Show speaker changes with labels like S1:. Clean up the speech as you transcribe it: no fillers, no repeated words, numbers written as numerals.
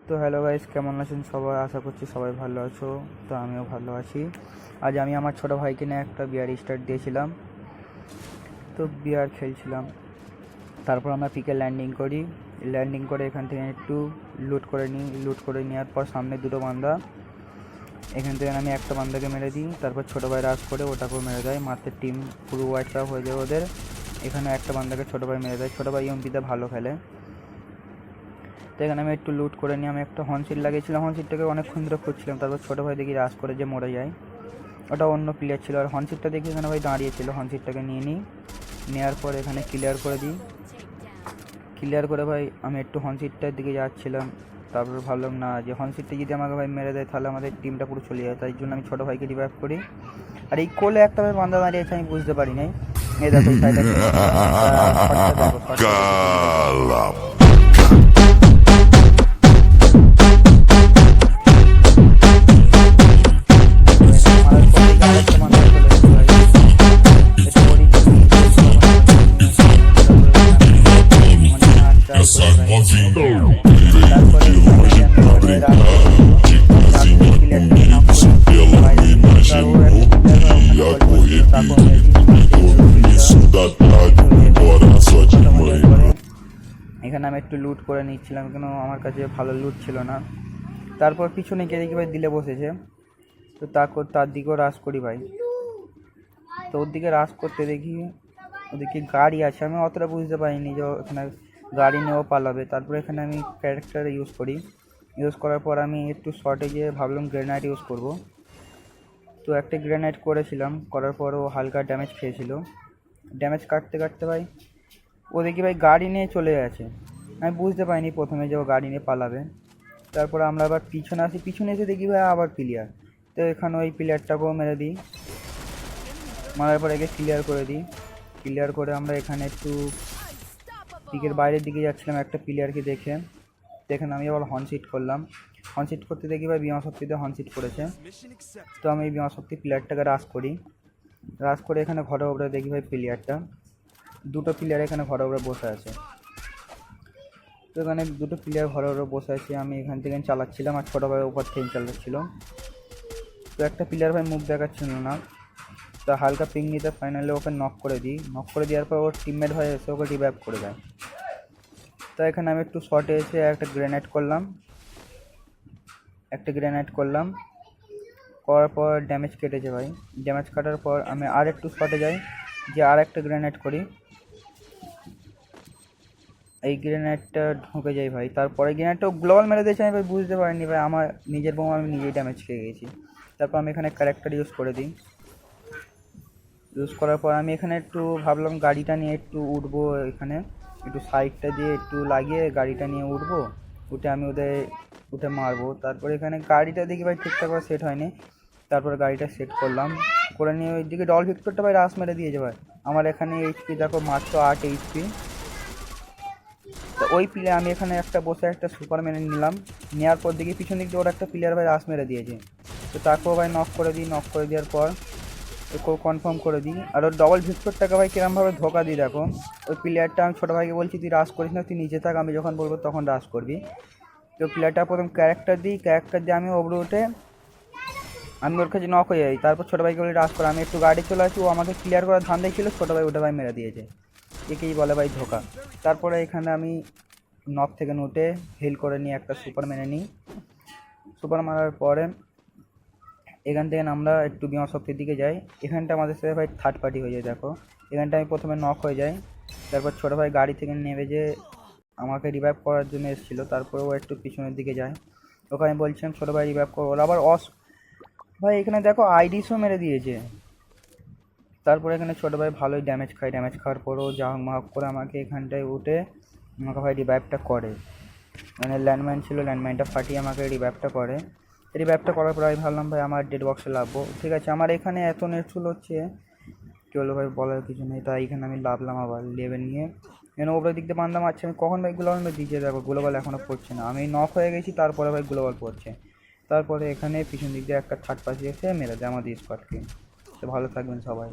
S1: তো hello guys, কেমন আছেন সবাই? আশা করছি সবাই ভালো আছো। তো আমিও ভালো আছি। আজ আমি আমার ছোটো ভাইকে নিয়ে একটা বিয়ার স্টার্ট দিয়েছিলাম। তো বিয়ার খেলছিলাম, তারপর আমরা পিকে ল্যান্ডিং করে এখান থেকে একটু লুট করে নেওয়ার পর সামনে দুটো বান্দা, এখান থেকে আমি একটা বান্দাকে মেরে দিই। তারপর ছোটো ভাই রাজ করে ওটাকেও মেরে দেয়, মারতে টিম পুরো ওয়াইট আপ হয়ে যায় ওদের। এখানে একটা বান্দাকে ছোটো ভাই মেরে দেয়। ছোটো ভাই এমপিতে ভালো খেলে। তো এখানে আমি একটু লুট করে নিয়ে আমি একটা হর্নশিট লাগিয়েছিলাম, হর্নশিটটাকে অনেকক্ষণ ধরে খুঁজছিলাম। তারপর ছোটো ভাই দেখি রাজ করে যে মরে যায়, ওটা অন্য প্লেয়ার ছিল। আর হর্নশিটটা দেখি এখানে ভাই দাঁড়িয়েছিল, হর্নশিটটাকে নেওয়ার পর এখানে ক্লিয়ার করে দিই। ক্লিয়ার করে ভাই আমি একটু হর্নশিটটার দিকে যাচ্ছিলাম। তারপর ভাবলাম না, যে হর্নশিটটা যদি আমাকে ভাই মেরে দেয় তাহলে আমাদের টিমটা পুরো চলে যায়। তাই জন্য আমি ছোটো ভাইকে রিভাইভ করি। আর এই কোলে একটা ভাই বান্দা দাঁড়িয়েছে, আমি বুঝতে পারি নাই। এই দেখো সাইডে এখানে আমি একটু লুট করে নিচ্ছিলাম, কেন আমার কাছে ভালো লুট ছিল না। তারপর পিছনে গিয়ে দেখি ভাই দিলে বসেছে। তো তার দিকেও রাশ করি ভাই। তো ওর দিকে রাশ করতে দেখি ওদিকে গাড়ি আছে, আমি অতটা বুঝতে পারিনি যে এখানে গাড়ি নিয়েও পালাবে। তারপরে এখানে আমি ক্যারেক্টার ইউজ করার পর আমি একটু শর্টে গিয়ে ভাবলাম গ্রেনাইড ইউজ করব। তো একটা গ্রেনাইড করার পর ও হালকা ড্যামেজ খেয়েছিল। ড্যামেজ কাটতে ভাই ও দেখি ভাই গাড়ি নিয়ে চলে গেছে। আমি বুঝতে পারিনি প্রথমে যে ও গাড়ি নিয়ে পালাবে। তারপরে আমরা আবার পিছনে এসে দেখি ভাই আবার প্লেয়ার। তো এখানে ওই প্লেয়ারটাকেও মেরে দিই, মারার পর একে ক্লিয়ার করে আমরা এখানে একটু পিকের বাইরের দিকে যাচ্ছিলাম একটা প্লেয়ারকে দেখে। দেখেন আমি আবার হর্নশিট করলাম। হর্নশিট করতে দেখি ভাই বিমা শক্তিতে হর্নশিট করেছে। তো আমি এই বিমা শক্তি প্লেয়ারটাকে রাশ করে এখানে ঘরের উপরে দেখি ভাই দুটো প্লেয়ার এখানে ঘরের উপরে বসে আছে। তো এখানে দুটো প্লেয়ার ঘরের উপরে বসে আছে, আমি এখান থেকে চালাচ্ছিলাম আর ছোটো ভাই উপর থেকে চালাচ্ছিল। তো একটা প্লেয়ার ভাই মুখ দেখাচ্ছিল না, তা হালকা পিং নিতে ফাইনালি ওকে নক করে দেওয়ার পর ওর টিমমেট হয়ে এসে ওকে রিভাইভ করে দেয়। তো এখানে আমি একটু শর্টে এসে একটা গ্রেনেড করলাম। করার পর ড্যামেজ কেটেছে ভাই। ড্যামেজ কাটার পর আমি আর একটু শর্টে যাই, যে আর একটা গ্রেনেড করি। এই গ্রেনেডটা ঢুকে যাই ভাই। তারপরে গ্রেনেডটা গ্লোবাল মেরে দিয়েছে, আমি ভাই বুঝতে পারিনি ভাই, আমার নিজের বোমা আমি নিজেই ড্যামেজ খেয়ে গেছি। তারপর আমি এখানে ক্যারেক্টার ইউজ করার পর আমি এখানে একটু ভাবলাম গাড়িটা নিয়ে একটু উঠবো, এখানে একটু সাইডটা দিয়ে একটু লাগিয়ে গাড়িটা নিয়ে উঠে আমি উঠে মারবো। তারপর এখানে গাড়িটা দেখি ভাই ঠিকঠাক করে সেট হয়নি। তারপর গাড়িটা সেট করে নিয়ে ওইদিকে ডল ভিক্টরটা ভাই রাশ মেরে দিয়েছে ভাই। আমার এখানে এইচপি দেখো মাত্র 8 এইচপি। তো ওই প্লেয়ার আমি এখানে একটা সুপার মেরে নেওয়ার পর দেখি পিছন দিক দিয়ে ওর একটা প্লেয়ার ভাই রাশ মেরে দিয়েছে। তো তাকেও ভাই নক করে দেওয়ার পর ওকেও কনফার্ম করে দিই। আর ওর ডবল ভিক্টরটাকে ভাই কিরমভাবে ধোকা দিই দেখো। ওই প্লেয়ারটা আমি ছোটো ভাইকে বলছি তুই রাশ করিস না, তুই নিচে থাক, আমি যখন বলবো তখন রাশ করবি। তো প্লেয়ারটা প্রথম ক্যারেক্টার দিয়ে আমি ওপরে উঠে আমি ওর কাছে নক হয়ে যাই। তারপর ছোটো ভাইকে বলি রাশ করে, আমি একটু গাড়ি চলে আসি, ও আমাকে ক্লিয়ার করার ধান্দাই ছিল, ছোটো ভাই ওটা ভাই মেরে দিয়েছে। একেই বলে ভাই ধোকা। তারপরে এখানে আমি নক থেকে উঠে হিল করে নিয়ে একটা সুপার মারার পরে এখান থেকে আমরা একটু বিমা শক্তির দিকে যাই। এখানটা আমাদের সাথে ভাই থার্ড পার্টি হয়ে যায় দেখো। এখানটা আমি প্রথমে নক হয়ে যাই। তারপর ছোটো ভাই গাড়ি থেকে নেমে যে আমাকে রিভাইভ করার জন্য এসেছিলো, তারপরে ও একটু পিছনের দিকে যায়। ওকে আমি বলছিলাম ছোটো ভাই রিভাইভ করো, ওরা আবার ভাই এখানে দেখো আইডিসও মেরে দিয়েছে। তারপরে এখানে ছোটো ভাই ভালোই ড্যামেজ খাওয়ার পরও মাহক করে আমাকে এখানটায় উঠে আমাকে ভাই রিভাইভটা করে। মানে ল্যান্ডমাইন ছিল, ল্যান্ডমাইনটা ফাটিয়ে আমাকে রিভাইভটা করার পর আমি ভাবলাম ভাই আমার ডেড বক্সে লাভবো। ঠিক আছে, আমার এখানে এত নেটফুল হচ্ছে কী হলো ভাই বলার কিছু নেই। তাই এখানে আমি লাভলাম আবার লেভেল নিয়ে। এখানে ওপরের দিক দিয়ে বান্দা মারছে, আমি কখন ভাই গ্লোবাল দিয়েছে দেখো, গ্লোবাল এখনও পড়ছে না। আমি নক হয়ে গেছি, তারপরে ভাই গ্লোবাল পড়ছে। তারপরে এখানে পিছন দিক দিয়ে একটা থার্ড পার্টি এসে মেরে দেয় আমাদের স্কোয়াডকে। তো ভালো থাকবেন সবাই।